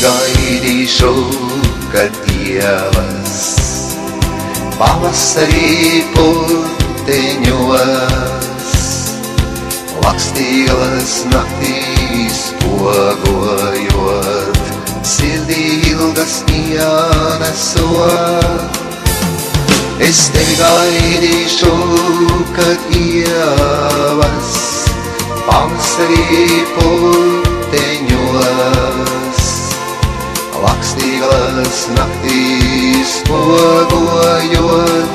gaidīšu, kad ievas pavasarī puteņos, lakstīglas naktīs pogojot, sirdī ilgas ienesot. Es tevi gaidīšu, kad ievas pavasarī puteņos, lakstīglas naktīs pogojot,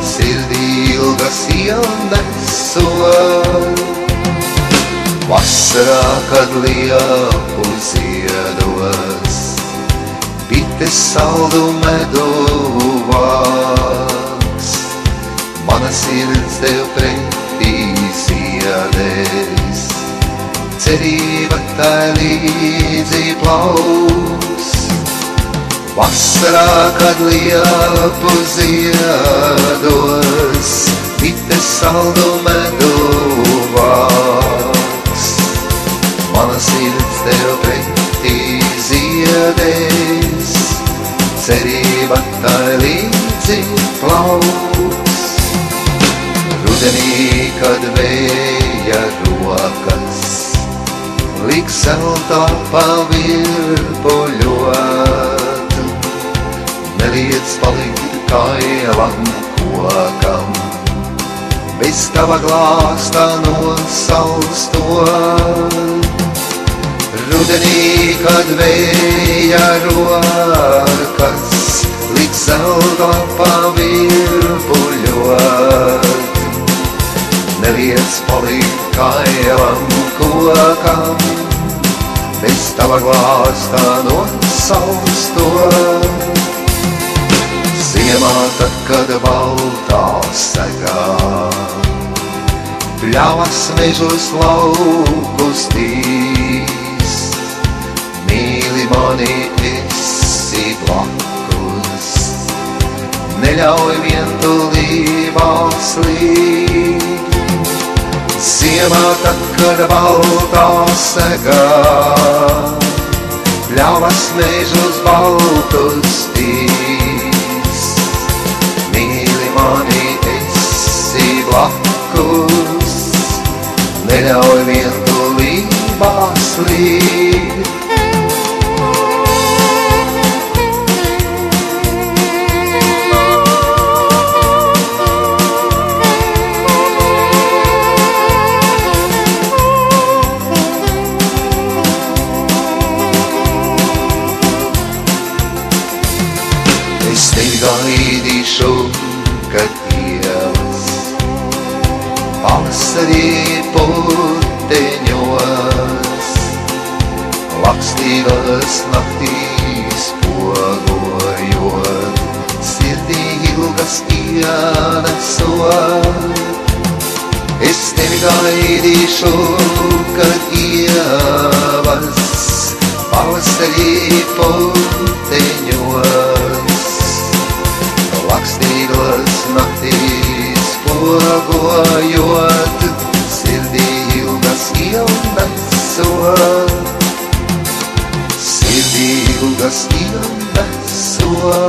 sirdī ilgas ienesot. Vasarā, kad liepu ziedos, bites saldu medu vāks, mana sirds tev pretī ziedēs, cerība tai līdzi plauks. Vasarā, kad liepu ziedos, bites saldu medu vāks, mana sirds tev pretī ziedēs, cerība tai līdzi plauks. Rudenī, kad vēja rokas liks zeltā pavirpuļot, neliec palikt kailam kokam, bez tava glāsta nosalstot. Rudenī, kad vēja rokas liks zeltā pavirpuļot, neliec palikt kailam kokam, bez tava glāsta nosalstot. Ziemā, tad, kad baltā segā pļavas mežus laukus tīs, mīli mani esi blakus, neļauj vientulībā slīd. Ziemā, tad, kad baltā segā pļavas mežus baltus tīs, mīli mani esi blakus, neļauj vientulībā slīd. Es tevi gaidīšu, kad ievas pavasarī puteņos, lakstīglas naktīs pogojot, sirdī ilgas ienesot. Es tevi gaidīšu, kad ievas pavasarī puteņos, lakstīglas naktīs pogojot, sirdī ilgas ienesot, sirdī ilgas ienesot.